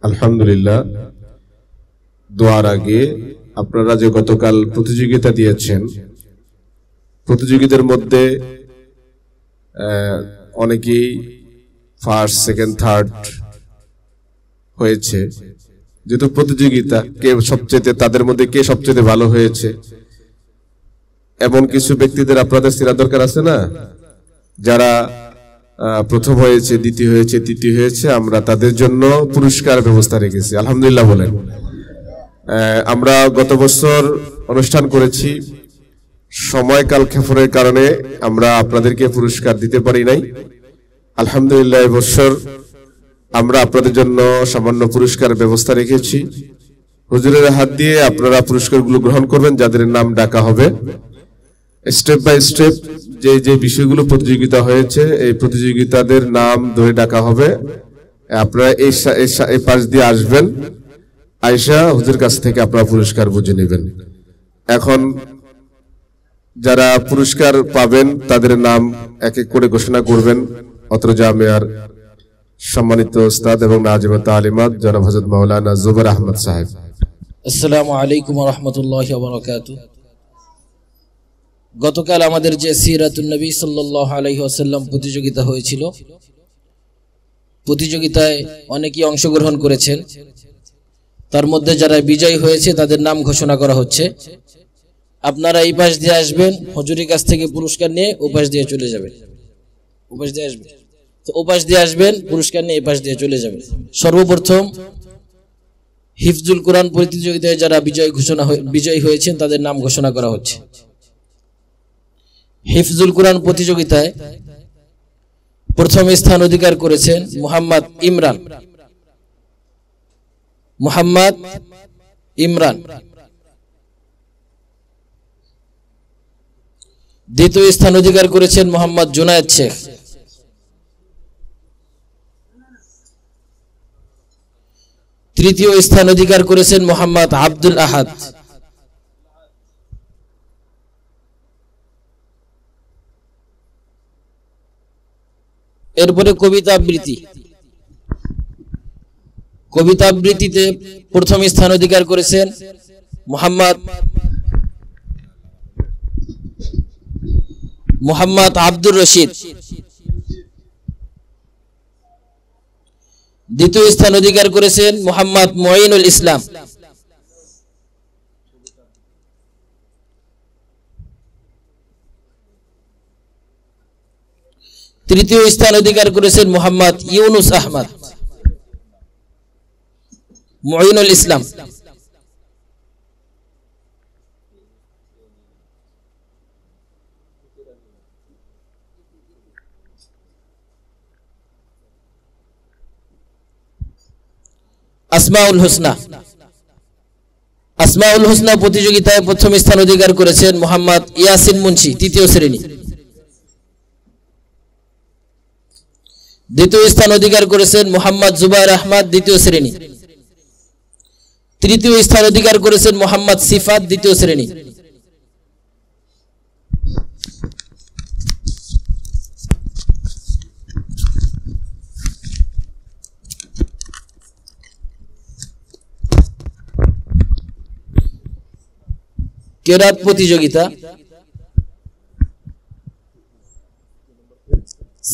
আলহামদুলিল্লাহ। দোয়ার আগে আপনারা যে গতকাল প্রতিযোগিতা দিয়েছেন, প্রতিযোগীদের মধ্যে অনেকেই ফার্স্ট, সেকেন্ড, থার্ড হয়েছে। যেহেতু প্রতিযোগিতা, কে সবচেয়ে, তাদের মধ্যে কে সবচেয়ে ভালো হয়েছে, এমন কিছু ব্যক্তিদের আপনাদের চেনা দরকার আছে না? যারা প্রথম হয়েছে, দ্বিতীয় হয়েছে, তৃতীয় হয়েছে, আমরা তাদের জন্য পুরস্কার ব্যবস্থা রেখেছি। আলহামদুলিল্লাহ বলেন। আমরা গত বছর অনুষ্ঠান করেছি, সময়কাল ক্ষেপণের কারণে আমরা আপনাদেরকে পুরস্কার দিতে পারি নাই। আলহামদুলিল্লাহ এবছর আমরা আপনাদের জন্য সামান্য পুরস্কার ব্যবস্থা রেখেছি। হুজুরের হাত দিয়ে আপনারা পুরস্কারগুলো গ্রহণ করবেন, যাদের নাম ডাকা হবে। স্টেপ বাই স্টেপ যে যে বিষয়গুলো প্রতিযোগিতা হয়েছে, এই প্রতিযোগিতাদের নাম ধরে ডাকা হবে। আপনারা এই পাশ দিয়ে আসবেন, আয়েশা হুজুর কাছ থেকে আপনারা পুরস্কার বুঝে নেবেন। এখন যারা পুরস্কার পাবেন তাদের নাম এক এক করে ঘোষণা করবেন অত্র জামিয়ার সম্মানিত উস্তাদ এবং নাজিমা তালিমাত জনাব হযরত মাওলানা জুবাইর আহমদ সাহেব। আসসালামু আলাইকুম ওয়া রাহমাতুল্লাহি ওয়া বারাকাতুহু। গতকাল আমাদের যে সিরাতুন নবী সাল্লাল্লাহু আলাইহি ওয়াসাল্লাম প্রতিযোগিতা হয়েছিল, প্রতিযোগিতায় অনেকেই অংশগ্রহণ করেছেন। তার মধ্যে যারা বিজয়ী হয়েছে তাদের নাম ঘোষণা করা হচ্ছে। আপনারা এই পাশ দিয়ে আসবেন, হুজুরের কাছ থেকে পুরস্কার নিয়ে ও পাশ দিয়ে চলে যাবেন। ও পাশ দিয়ে আসবেন, তো ও পাশ দিয়ে আসবেন, পুরস্কার নিয়ে এই পাশ দিয়ে চলে যাবেন। সর্বপ্রথম হিফজুল কোরআন প্রতিযোগিতায় যারা বিজয়ী হয়েছেন তাদের নাম ঘোষণা করা হচ্ছে। হিফজুল কোরআন প্রতিযোগিতায় প্রথম স্থান অধিকার করেছেন মোহাম্মদ ইমরান। দ্বিতীয় স্থান অধিকার করেছেন মোহাম্মদ জুনায়েদ শেখ। তৃতীয় স্থান অধিকার করেছেন মোহাম্মদ আব্দুল আহাদ। এরপরে কবিতা আবৃত্তিতে প্রথম স্থান অধিকার করেছেন মোহাম্মদ আব্দুর রশিদ। দ্বিতীয় স্থান অধিকার করেছেন মোহাম্মদ মঈনুল ইসলাম। তৃতীয় স্থান অধিকার করেছেন মোহাম্মদ ইউনুস আহমদ। মঈনুল ইসলাম। আসমাউল হোসনা প্রতিযোগিতায় প্রথম স্থান অধিকার করেছেন মোহাম্মদ ইয়াসিন মুন্সি, তৃতীয় শ্রেণী। দ্বিতীয় স্থান অধিকার করেছেন মোহাম্মদ জুবাইর আহমদ, দ্বিতীয় শ্রেণী। তৃতীয় স্থান অধিকার করেছেন মোহাম্মদ সিফাত, দ্বিতীয় শ্রেণী। কেরাত প্রতিযোগিতা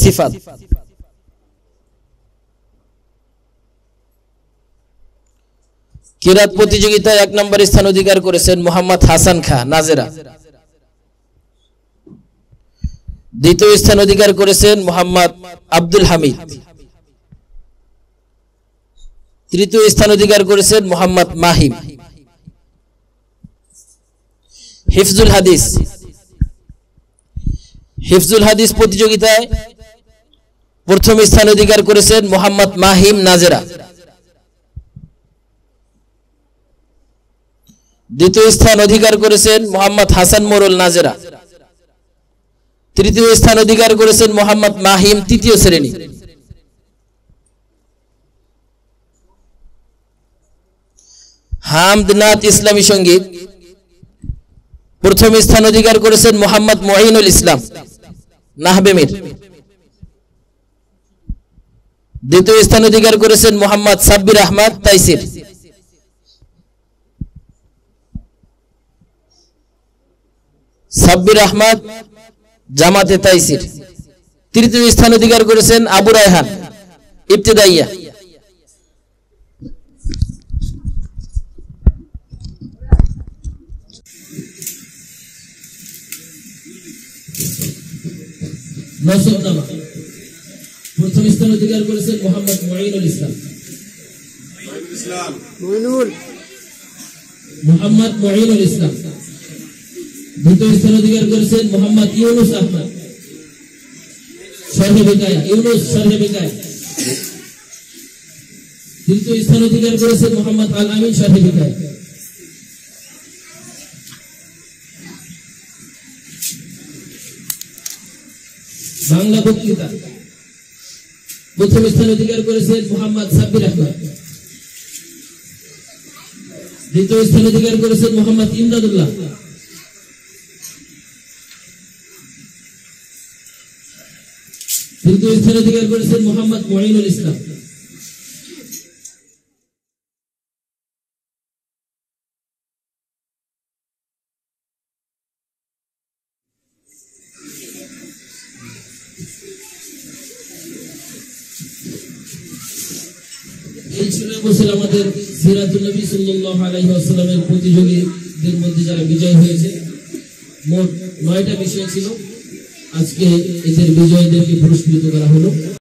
সিফাত। কেরাত প্রতিযোগিতায় 1 নম্বর স্থান অধিকার করেছেন মোহাম্মদ হাসান খাঁ, নাজেরা। দ্বিতীয় স্থান অধিকার করেছেন মোহাম্মদ আব্দুল হামিদ। তৃতীয় স্থান অধিকার করেছেন মোহাম্মদ মাহিম। হিফজুল হাদিস প্রতিযোগিতায় প্রথম স্থান অধিকার করেছেন মোহাম্মদ মাহিম, নাজেরা। দ্বিতীয় স্থান অধিকার করেছেন মোহাম্মদ হাসান মোরল, নাজেরা। তৃতীয় স্থান অধিকার করেছেন মোহাম্মদ মাহিম, তৃতীয় শ্রেণী। হামদনাথ ইসলামী সঙ্গীত প্রথম স্থান অধিকার করেছেন মোহাম্মদ মঈনুল ইসলাম, নাহবে মির। দ্বিতীয় স্থান অধিকার করেছেন মোহাম্মদ সাব্বির আহমদ তাইসির। সাব্বির আহমদ জামাতে তাইসির। তৃতীয় স্থান অধিকার করেছেন আবু রায়হান ইবতেদাইয়া। নসবনামা প্রথম স্থান অধিকার করেছেন মোহাম্মদ মুঈনুল ইসলাম। মোহাম্মদ মুঈনুল ইসলাম। দ্বিতীয় স্থান অধিকার করেছেন মোহাম্মদ ইউনুস আহমদ শরহে বিকায়া, ইউনুস শরহে বিকায়া। তৃতীয় স্থান অধিকার করেছেন মোহাম্মদ আল আমিন শরহে বিকায়া। বাংলা বক্তৃতা প্রথম স্থান অধিকার করেছেন মোহাম্মদ সাব্বির আহমদ। দ্বিতীয় স্থান অধিকার করেছেন মোহাম্মদ ইমদাদুল্লাহ। তৃতীয় স্থান অধিকার করেছেন মোহাম্মদ মুঈনুল ইসলাম। এই ছিল বছর আমাদের সিরাতুন নবী সাল্লাল্লাহু আলাইহি ওয়াসাল্লামের প্রতিযোগীদের মধ্যে যারা বিজয় হয়েছে। মোট 9টা বিষয় ছিল। আজকে এদের বিজয়ীদেরকে পুরস্কৃত করা হলো।